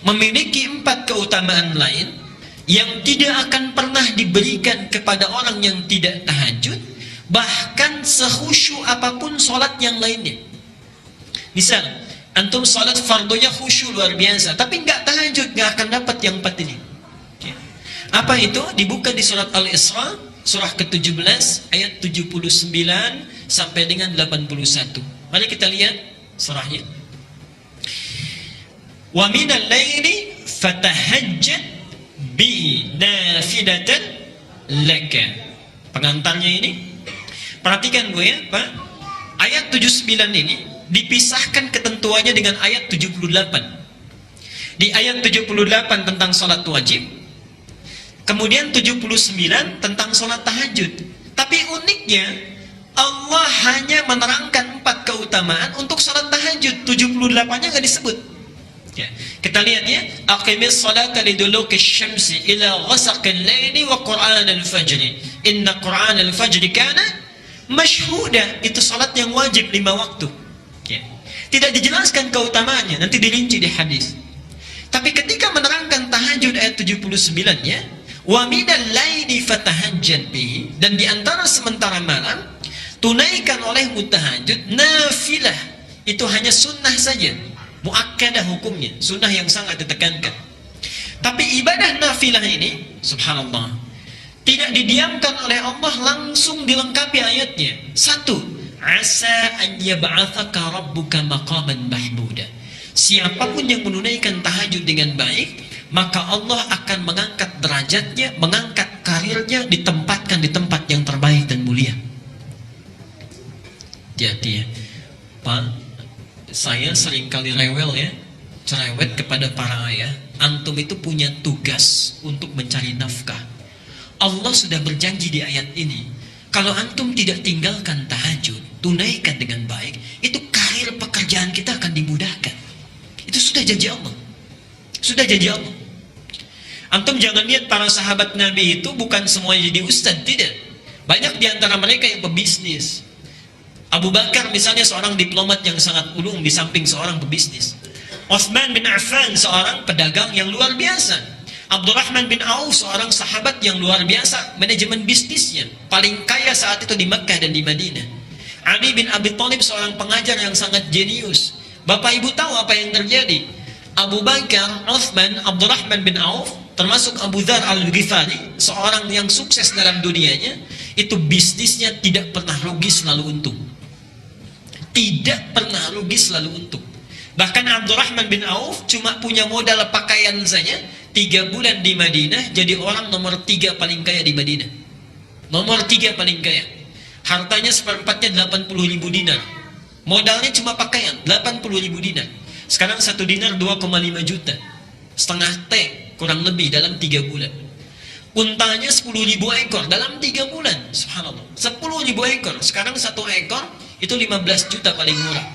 memiliki 4 keutamaan lain yang tidak akan pernah diberikan kepada orang yang tidak tahajud, bahkan sekhusyuk apapun sholat yang lainnya. Misal, antum sholat fardunya khusyuk luar biasa, tapi nggak tahajud, nggak akan dapat yang 4 ini. Apa itu? Dibuka di surat Al-Isra, surah ke-17, ayat 79 sampai dengan 81. Mari kita lihat surahnya. Wa minal laili fatahajjad bi nafilatan laka. Pengantarnya ini, perhatikan gue ya, Pak. Ayat 79 ini dipisahkan ketentuannya dengan ayat 78. Di ayat 78 tentang salat wajib, kemudian 79 tentang sholat tahajud. Tapi uniknya, Allah hanya menerangkan 4 keutamaan untuk sholat tahajud. 78-nya nggak disebut. Ya. Kita lihat ya. Aqimis sholata liduluki syamsi ila ghasaqil laili wa qur'anal fajri. Inna qur'anal fajri kana mashhuda. Itu sholat yang wajib 5 waktu. Ya. Tidak dijelaskan keutamaannya, nanti dirinci di hadis. Tapi ketika menerangkan tahajud ayat 79-nya, wa minal laili fatahajjad bihi, dan di antara sementara malam tunaikan olehmu tahajud nafilah. Itu hanya sunnah saja, muakkadah hukumnya, sunnah yang sangat ditekankan. Tapi ibadah nafilah ini, subhanallah, tidak didiamkan oleh Allah, langsung dilengkapi ayatnya. 1, asa an yab'atsaka rabbuka maqaman mahmuda. Siapapun yang menunaikan tahajud dengan baik, maka Allah akan mengangkat derajatnya, mengangkat karirnya, ditempatkan di tempat yang terbaik dan mulia. Jadi, Pak, saya seringkali rewel ya, cerewet kepada para ayah. Antum itu punya tugas untuk mencari nafkah. Allah sudah berjanji di ayat ini, kalau antum tidak tinggalkan tahajud, tunaikan dengan baik, itu karir pekerjaan kita akan dimudahkan. Itu sudah janji Allah. Sudah janji Allah. Antum jangan lihat para sahabat Nabi itu bukan semuanya jadi ustadz, tidak. Banyak di antara mereka yang pebisnis. Abu Bakar misalnya seorang diplomat yang sangat ulung di samping seorang pebisnis. Utsman bin Affan seorang pedagang yang luar biasa. Abdurrahman bin Auf seorang sahabat yang luar biasa manajemen bisnisnya, paling kaya saat itu di Makkah dan di Madinah. Ali bin Abi Thalib seorang pengajar yang sangat jenius. Bapak Ibu tahu apa yang terjadi? Abu Bakar, Utsman, Abdurrahman bin Auf, termasuk Abu Dzar Al-Ghifari, seorang yang sukses dalam dunianya, itu bisnisnya tidak pernah rugi, selalu untung. Tidak pernah rugi, selalu untung. Bahkan Abdurrahman bin Auf cuma punya modal pakaian saja, 3 bulan di Madinah, jadi orang nomor 3 paling kaya di Madinah. Nomor 3 paling kaya. Hartanya seperempatnya 80.000 dinar. Modalnya cuma pakaian, 80.000 dinar. Sekarang 1 dinar 2,5 juta. Setengah T kurang lebih dalam 3 bulan. Untanya 10.000 ekor dalam 3 bulan. Subhanallah. 10.000 ekor. Sekarang 1 ekor itu 15 juta paling murah.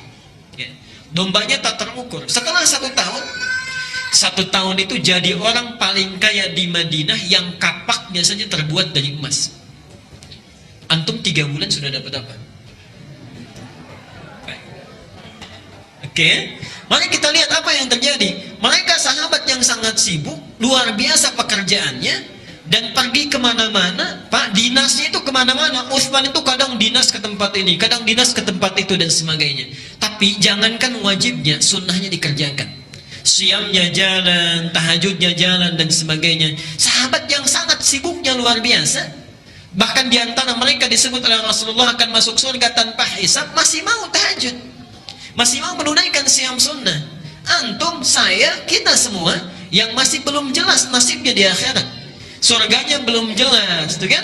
Ya. Dombanya tak terukur. Setelah 1 tahun, 1 tahun itu jadi orang paling kaya di Madinah yang kapaknya saja terbuat dari emas. Antum 3 bulan sudah dapat apa? Oke, mari kita lihat apa yang terjadi. Mereka sahabat yang sangat sibuk, luar biasa pekerjaannya, dan pergi kemana-mana. Pak, dinasnya itu kemana-mana. Utsman itu kadang dinas ke tempat ini, kadang dinas ke tempat itu, dan sebagainya. Tapi jangankan wajibnya, sunnahnya dikerjakan. Siamnya jalan, tahajudnya jalan, dan sebagainya. Sahabat yang sangat sibuknya luar biasa. Bahkan diantara mereka disebut oleh Rasulullah akan masuk surga tanpa hisab, masih mau tahajud, masih mau menunaikan siam sunnah. Antum, saya, kita semua yang masih belum jelas nasibnya di akhirat, surganya belum jelas, itu kan?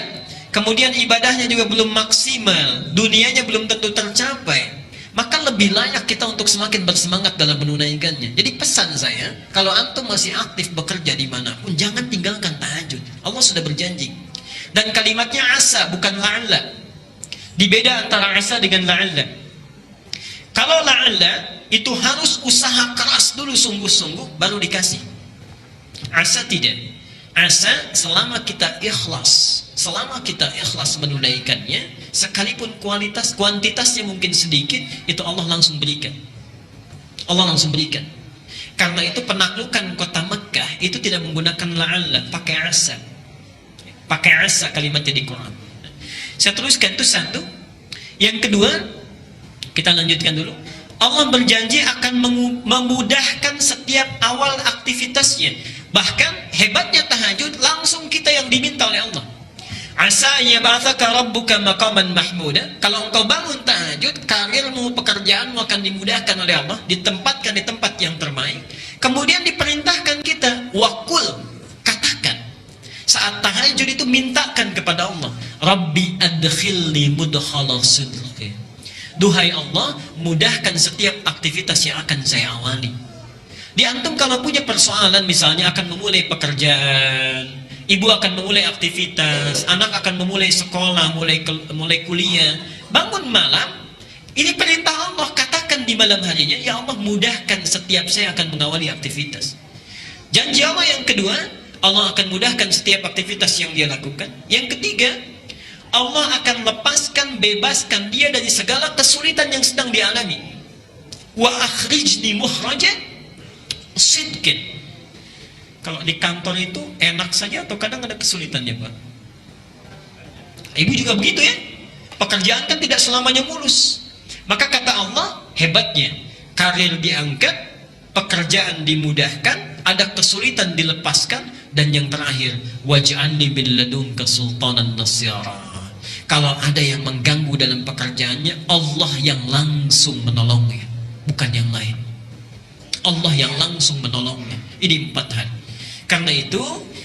Kemudian ibadahnya juga belum maksimal, dunianya belum tentu tercapai. Maka lebih layak kita untuk semakin bersemangat dalam menunaikannya. Jadi pesan saya, kalau antum masih aktif bekerja dimanapun, jangan tinggalkan tahajud. Allah sudah berjanji. Dan kalimatnya asa, bukan la'alla. Dibeda antara asa dengan la'alla. Kalau la'alla itu harus usaha keras dulu, sungguh-sungguh, baru dikasih. Asa tidak. Asa selama kita ikhlas menunaikannya, sekalipun kuantitasnya mungkin sedikit, itu Allah langsung berikan. Allah langsung berikan. Karena itu penaklukan kota Mekah itu tidak menggunakan la'alla, pakai asa. Pakai asa kalimatnya di Quran. Saya teruskan itu satu. Yang kedua, kita lanjutkan dulu. Allah berjanji akan memudahkan setiap awal aktivitasnya. Bahkan hebatnya tahajud, langsung kita yang diminta oleh Allah. Asa yab'atsaka rabbuka maqaman mahmuda. Kalau engkau bangun tahajud, karirmu, pekerjaanmu akan dimudahkan oleh Allah, ditempatkan di tempat yang terbaik. Kemudian diperintahkan kita waqul, katakan. Saat tahajud itu mintakan kepada Allah, Rabbi adkhilni mudkhala sidqi. Duhai Allah, mudahkan setiap aktivitas yang akan saya awali. Di antum kalau punya persoalan, misalnya akan memulai pekerjaan, ibu akan memulai aktivitas, anak akan memulai sekolah, mulai kuliah, bangun malam, ini perintah Allah, katakan di malam harinya, ya Allah mudahkan setiap saya akan mengawali aktivitas. Janji Allah yang kedua, Allah akan mudahkan setiap aktivitas yang dia lakukan. Yang ketiga, Allah akan lepaskan, bebaskan dia dari segala kesulitan yang sedang dialami. Wa akhrijni mukhraja sidqin. Kalau di kantor itu enak saja atau kadang ada kesulitannya, Pak? Ibu juga begitu ya. Pekerjaan kan tidak selamanya mulus. Maka kata Allah, hebatnya karir diangkat, pekerjaan dimudahkan, ada kesulitan dilepaskan, dan yang terakhir, waj'alni min ladunka sultanan nasira. Kalau ada yang mengganggu dalam pekerjaannya, Allah yang langsung menolongnya, bukan yang lain. Allah yang langsung menolongnya. Ini 4 hal. Karena itu,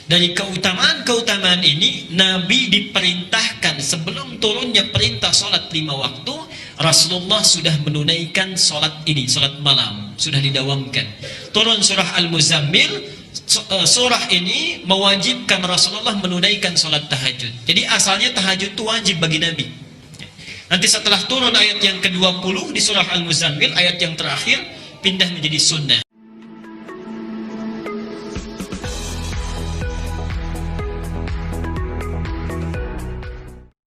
dari keutamaan-keutamaan ini, Nabi diperintahkan sebelum turunnya perintah sholat 5 waktu, Rasulullah sudah menunaikan sholat ini, sholat malam, sudah didawamkan. Turun surah Al-Muzammil, surah ini mewajibkan Rasulullah menunaikan sholat tahajud. Jadi asalnya tahajud itu wajib bagi Nabi. Nanti setelah turun ayat yang ke-20 di surah Al-Muzammil, ayat yang terakhir, pindah menjadi sunnah.